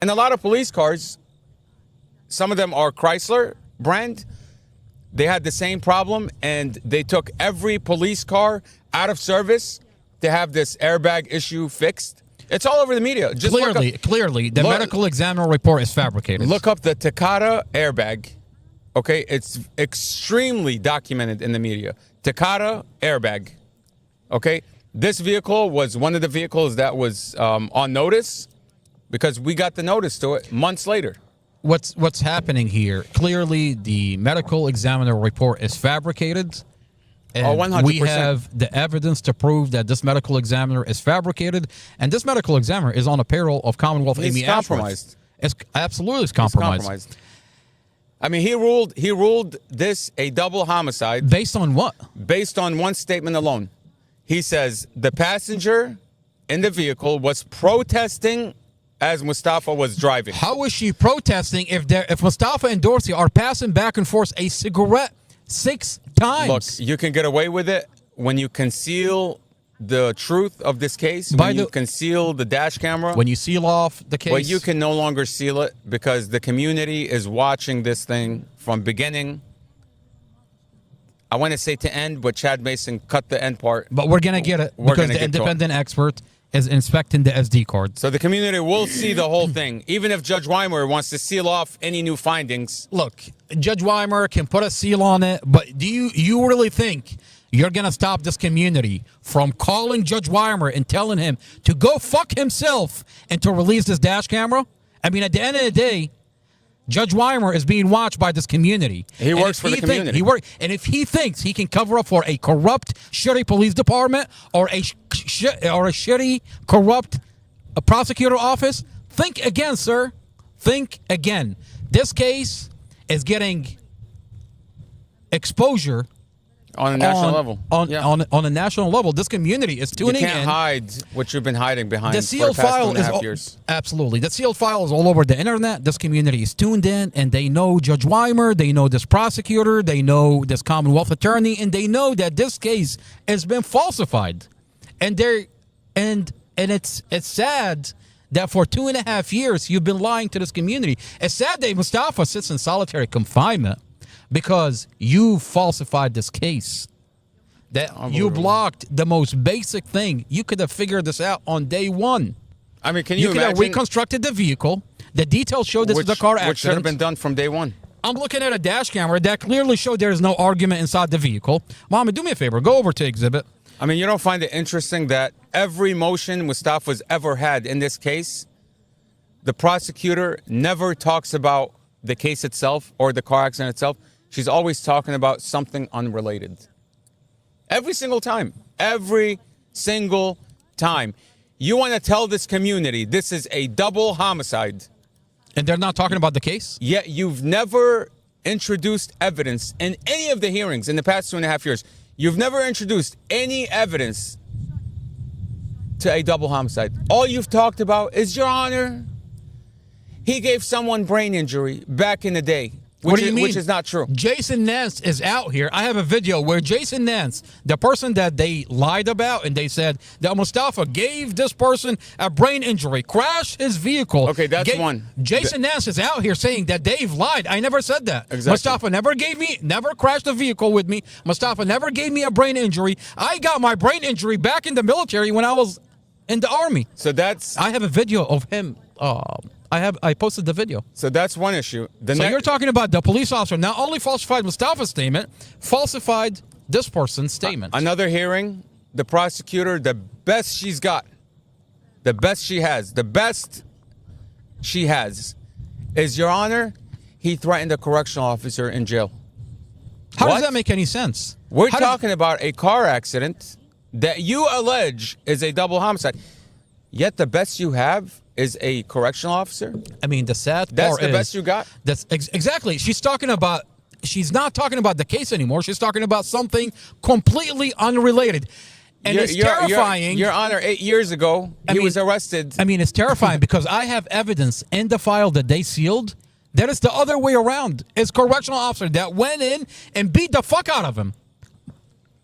And a lot of police cars, some of them are Chrysler brand. They had the same problem, and they took every police car out of service to have this airbag issue fixed. It's all over the media. Just Clearly, the medical examiner report is fabricated. Look up the Takata airbag. Okay, it's extremely documented in the media. Takata airbag. Okay, this vehicle was one of the vehicles that was on notice because we got the notice to it months later. What's happening here? Clearly, the medical examiner report is fabricated. And 100%. we have the evidence to prove that this medical examiner is fabricated, and this medical examiner is on a payroll of Commonwealth Amy compromised. Ashworth. It's absolutely compromised. I mean, he ruled this a double homicide. Based on what? Based on one statement alone. He says the passenger in the vehicle was protesting as Mustafa was driving. How is she protesting if Mustafa and Dorsey are passing back and forth a cigarette 6 times? Look, you can get away with it when you conceal the truth of this case, when you conceal the dash camera. When you seal off the case. But you can no longer seal it because the community is watching this thing from beginning. I want to say to end, but Chad Mason cut the end part. But we're going to get it because the independent expert is inspecting the SD card. So the community will see the whole thing, even if Judge Weimer wants to seal off any new findings. Look, Judge Weimer can put a seal on it, but do you really think you're going to stop this community from calling Judge Weimer and telling him to go fuck himself and to release this dash camera? I mean, at the end of the day, Judge Weimer is being watched by this community. He works for the community. And if he thinks he can cover up for a corrupt, shitty police department or a shitty, corrupt prosecutor office, think again, sir. Think again. This case is getting exposure on a national level. On a national level, this community is tuning in. You can't hide what you've been hiding behind the sealed for the past file 2.5 years. Absolutely. The sealed file is all over the internet. This community is tuned in, and they know Judge Weimer, they know this prosecutor, they know this Commonwealth attorney, and they know that this case has been falsified. And it's sad that for 2.5 years you've been lying to this community. It's sad that Mustafa sits in solitary confinement because you falsified this case. That you blocked the most basic thing. You could have figured this out on day one. I mean, can you could imagine? have reconstructed the vehicle. The details show this is a car accident. Which should have been done from day one. I'm looking at a dash camera that clearly showed there is no argument inside the vehicle. Mama, do me a favor. Go over to exhibit. I mean, you don't find it interesting that every motion Mustafa's ever had in this case, the prosecutor never talks about the case itself or the car accident itself. She's always talking about something unrelated. Every single time. Every single time. You want to tell this community this is a double homicide. And they're not talking about the case? Yet you've never introduced evidence in any of the hearings in the past 2.5 years. You've never introduced any evidence to a double homicide. All you've talked about is, Your Honor, he gave someone brain injury back in the day. What do you mean? Which is not true. Jason Nance is out here. I have a video where Jason Nance, the person that they lied about, and they said that Mustafa gave this person a brain injury, crashed his vehicle. Okay, that's one. Jason Nance is out here saying that Dave lied. I never said that. Exactly. Mustafa never crashed a vehicle with me. Mustafa never gave me a brain injury. I got my brain injury back in the military when I was in the Army. So that's... I have a video of him. I posted the video. So that's one issue. So you're talking about the police officer not only falsified Mustafa's statement, falsified this person's statement. Another hearing, the prosecutor, the best she's got, the best she has is, Your Honor, he threatened a correctional officer in jail. How does that make any sense? We're talking about a car accident that you allege is a double homicide. Yet the best you have is a correctional officer? I mean, the sad part That's the best you got? That's exactly. She's not talking about the case anymore. She's talking about something completely unrelated. And it's terrifying. Your Honor, 8 years ago, he was arrested. I mean, it's terrifying because I have evidence in the file that they sealed that it's the other way around. It's correctional officer that went in and beat the fuck out of him.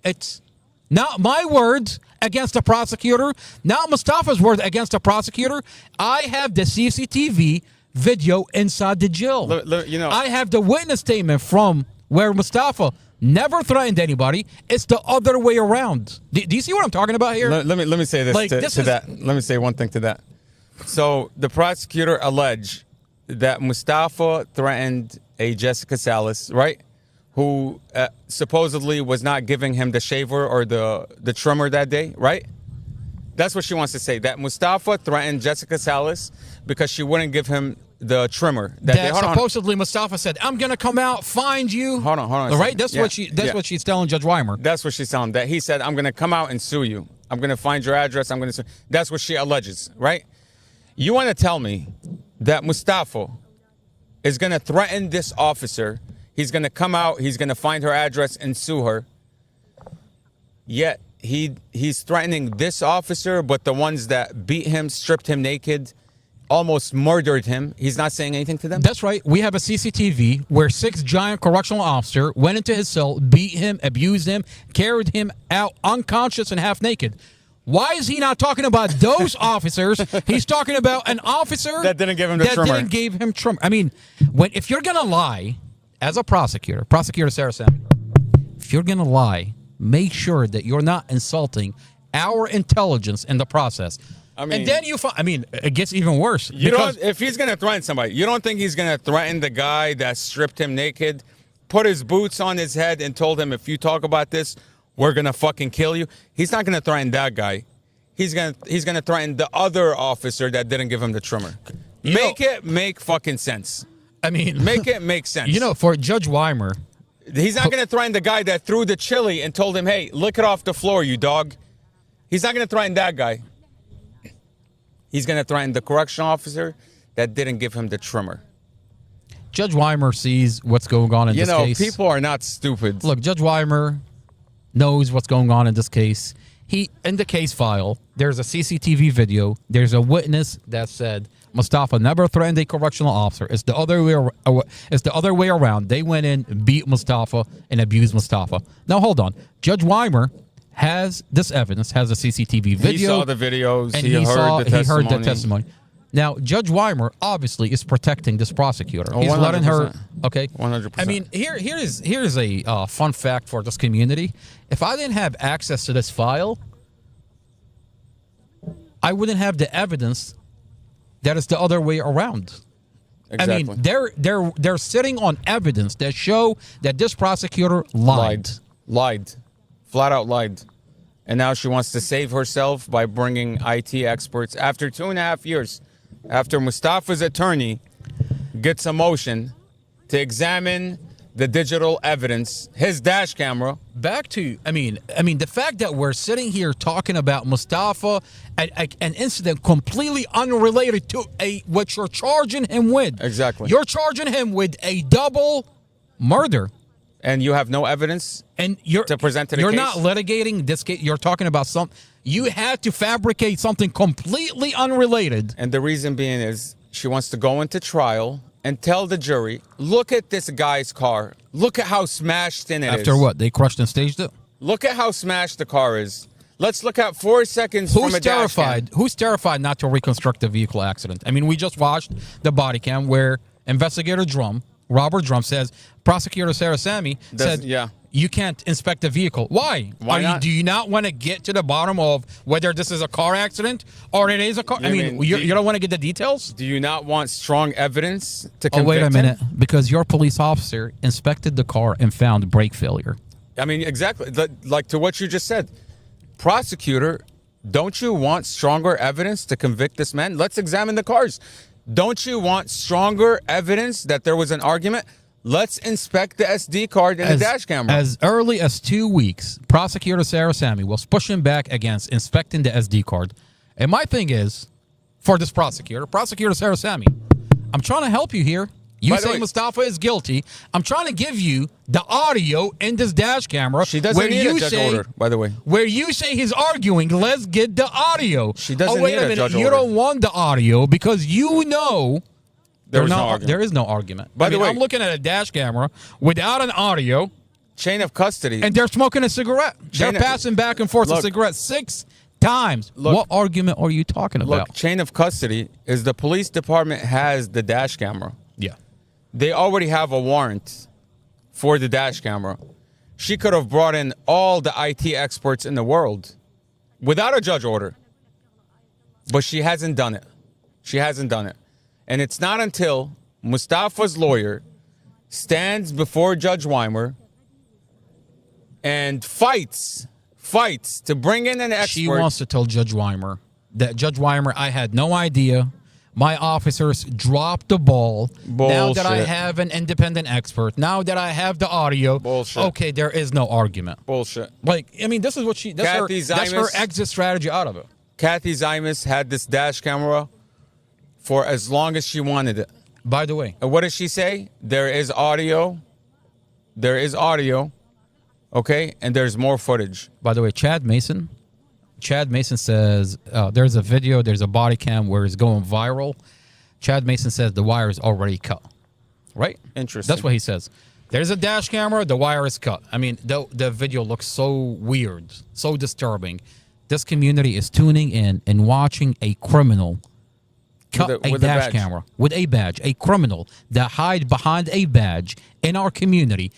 It's not my words. against the prosecutor. Now Mustafa's word against the prosecutor. I have the CCTV video inside the jail. I have the witness statement from where Mustafa never threatened anybody. It's the other way around. Do you see what I'm talking about here? Let me say this, Like, to that. Let me say one thing to that. So the prosecutor alleged that Mustafa threatened a Jessica Salas, right? Who supposedly was not giving him the shaver or the trimmer that day, right? That's what she wants to say. That Mustafa threatened Jessica Salas because she wouldn't give him the trimmer that day. Supposedly Mustafa said, "I'm gonna come out, find you." Hold on. Right? That's what she's telling Judge Weimer. That's what she's telling him. That he said, "I'm gonna come out and sue you. I'm gonna find your address. I'm gonna sue." That's what she alleges, right? You want to tell me that Mustafa is gonna threaten this officer? He's gonna come out. He's gonna find her address and sue her. Yet he's threatening this officer, but the ones that beat him, stripped him naked, almost murdered him, he's not saying anything to them? That's right. We have a CCTV where 6 giant correctional officers went into his cell, beat him, abused him, carried him out unconscious and half naked. Why is he not talking about those officers? He's talking about an officer that didn't give him the trimmer. That didn't give him trimmer. I mean, if you're gonna lie as a prosecutor Sarah Sammy, if you're gonna lie, make sure that you're not insulting our intelligence in the process. And then it gets even worse. If he's going to threaten somebody, you don't think he's going to threaten the guy that stripped him naked, put his boots on his head and told him, if you talk about this, we're going to fucking kill you? He's not going to threaten that guy. He's going to threaten the other officer that didn't give him the trimmer. Make it make fucking sense. Make it make sense. For Judge Weimer, he's not going to threaten the guy that threw the chili and told him, hey, lick it off the floor, you dog. He's not going to threaten that guy. He's going to threaten the correctional officer that didn't give him the trimmer. Judge Weimer sees what's going on in this case. People are not stupid. Look, Judge Weimer knows what's going on in this case. In the case file, there's a CCTV video. There's a witness that said Mustafa never threatened a correctional officer. It's the other way around. They went in, beat Mustafa, and abused Mustafa. Now, hold on. Judge Weimer has this evidence, has a CCTV video. He saw the videos. And he heard the testimony. Now, Judge Weimer obviously is protecting this prosecutor. Oh, he's 100%. letting her. Okay, 100%. Here's a fun fact for this community. If I didn't have access to this file, I wouldn't have the evidence that it's the other way around. Exactly. They're sitting on evidence that show that this prosecutor lied. Flat out lied. And now she wants to save herself by bringing IT experts after 2.5 years, after Mustafa's attorney gets a motion to examine the digital evidence, his dash camera. Back to, the fact that we're sitting here talking about Mustafa, an incident completely unrelated to what you're charging him with. Exactly. You're charging him with a double murder. And you have no evidence to present to the case? You're not litigating this case. You're talking about you had to fabricate something completely unrelated. And the reason being is she wants to go into trial and tell the jury, look at this guy's car. Look at how smashed in it is. After what? They crushed and staged it? Look at how smashed the car is. Let's look at 4 seconds from a dash cam. Who's terrified not to reconstruct a vehicle accident? We just watched the body cam where investigator Robert Drum says, prosecutor Sarah Sammy said, you can't inspect the vehicle. Why? Why not? Do you not want to get to the bottom of whether this is a car accident or it is a car? You don't want to get the details? Do you not want strong evidence to convict wait a minute. him? Because your police officer inspected the car and found brake failure. Exactly. Like to what you just said. Prosecutor, don't you want stronger evidence to convict this man? Let's examine the cars. Don't you want stronger evidence that there was an argument? Let's inspect the SD card and the dash camera. As early as 2 weeks, prosecutor Sarah Sammy was pushing back against inspecting the SD card. And my thing is, for this prosecutor Sarah Sammy, I'm trying to help you here. You say Mustafa is guilty. I'm trying to give you the audio in this dash camera. She doesn't need a judge order, by the way. Where you say he's arguing, let's get the audio. She doesn't need a judge order. You don't want the audio because you know there is no argument. There is no argument. By the way, I'm looking at a dash camera without an audio chain of custody. And they're smoking a cigarette. They're Chain of- passing back and forth a Look. cigarette 6 times. Look. What argument are you talking about? Look, chain of custody is the police department has the dash camera. Yeah. They already have a warrant for the dash camera. She could have brought in all the IT experts in the world without a judge order. But she hasn't done it. She hasn't done it. And it's not until Mustafa's lawyer stands before Judge Weimer and fights to bring in an expert. She wants to tell Judge Weimer that, Judge Weimer, I had no idea. My officers dropped the ball. Now that I Bullshit. have an independent expert, now that I have the audio, Bullshit. okay, there is no argument. Bullshit. Like, I mean, this is what that's her Kathy that's her Zymas- exit strategy out of it. Kathy Zymas had this dash camera for as long as she wanted it. By the way, And what does she say? There is audio. There is audio. Okay? And there's more footage. Chad Mason says there's a video, there's a body cam where it's going viral. Chad Mason says the wire is already cut. Right? Interesting. That's what he says. There's a dash camera, the wire is cut. I mean, the video looks so weird, so disturbing. This community is tuning in and watching a criminal cut With a a dash badge. camera with a badge, a criminal that hide behind a badge in our community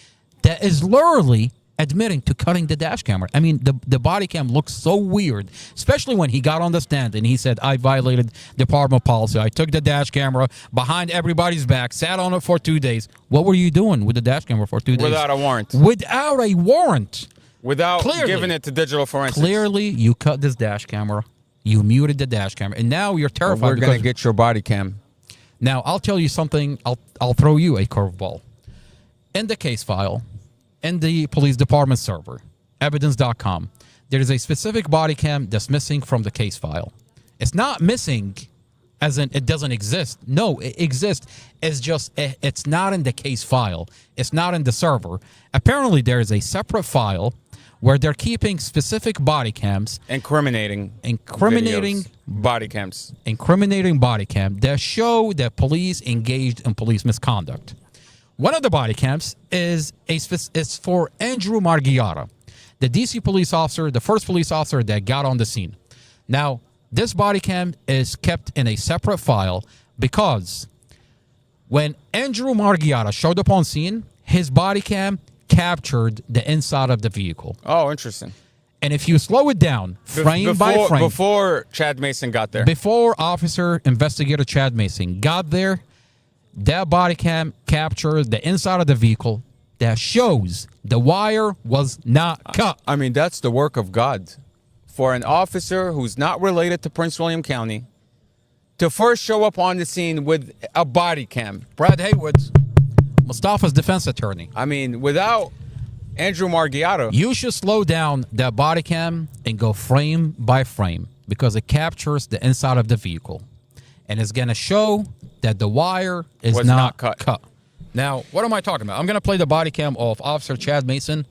that is literally admitting to cutting the dash camera. I mean, the body cam looks so weird, especially when he got on the stand and he said, I violated department policy. I took the dash camera behind everybody's back, sat on it for 2 days. What were you doing with the dash camera for 2 days? Without a warrant. Without a warrant. Without Clearly. giving it to digital forensics. Clearly, you cut this dash camera. You muted the dash camera. And now you're But terrified. we're going to because- get your body cam. Now, I'll tell you something. I'll throw you a curveball. In the case file, in the police department server, evidence.com, there is a specific body cam that's missing from the case file. It's not missing as in it doesn't exist. No, it exists. It's just it's not in the case file. It's not in the server. Apparently, there is a separate file where they're keeping specific body cams, Incriminating incriminating videos. Body cams. incriminating body cam that show that police engaged in police misconduct. One of the body cams is for Andrew Margiotta, the DC police officer, the first police officer that got on the scene. Now, this body cam is kept in a separate file because when Andrew Margiotta showed up on scene, his body cam captured the inside of the vehicle. Oh, interesting. And if you slow it down, frame by frame, Before Chad Mason got there. before Officer Investigator Chad Mason got there, that body cam captured the inside of the vehicle that shows the wire was not cut. I mean, that's the work of God. For an officer who's not related to Prince William County to first show up on the scene with a body cam. Brad Haywood, Mustafa's defense attorney. I mean, without Andrew Margiotta. You should slow down that body cam and go frame by frame because it captures the inside of the vehicle. And it's going to show that the wire is Was not not cut. Now, what am I talking about? I'm going to play the body cam of Officer Chad Mason.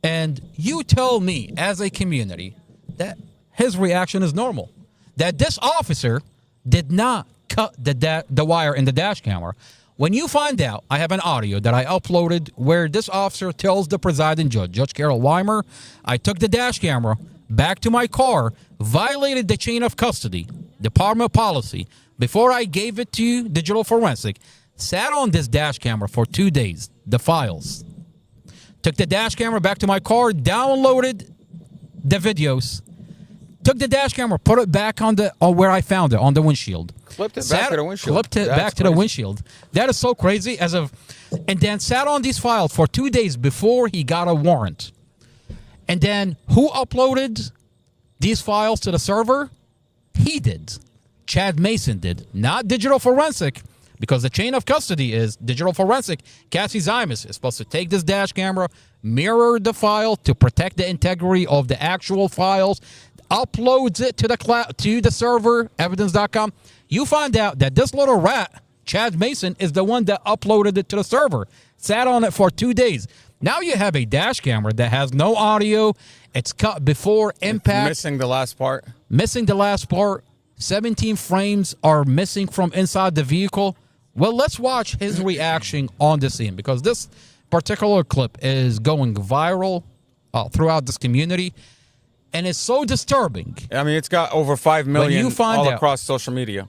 And you tell me, as a community, that his reaction is normal. That this officer did not cut the wire in the dash camera. When you find out, I have an audio that I uploaded where this officer tells the presiding judge, Judge Carol Weimer, I took the dash camera back to my car, violated the chain of custody, department policy, before I gave it to digital forensic, sat on this dash camera for 2 days, the files. Took the dash camera back to my car, downloaded the videos, took the dash camera, put it back on where I found it, on the windshield. Clipped it back to the windshield. Clipped it That's back to the crazy. windshield. That is so crazy. And then sat on these files for 2 days before he got a warrant. And then who uploaded these files to the server? He did. Chad Mason did. Not digital forensic, because the chain of custody is digital forensic. Cassie Zymas is supposed to take this dash camera, mirror the file to protect the integrity of the actual files, uploads it to the cloud, to the server, evidence.com. You find out that this little rat, Chad Mason, is the one that uploaded it to the server, sat on it for 2 days. Now you have a dash camera that has no audio. It's cut before impact. Missing the last part. Missing the last part. 17 frames are missing from inside the vehicle. Well, let's watch his reaction on the scene, because this particular clip is going viral throughout this community, and it's so disturbing. I mean, it's got over 5 million you find all out- across social media.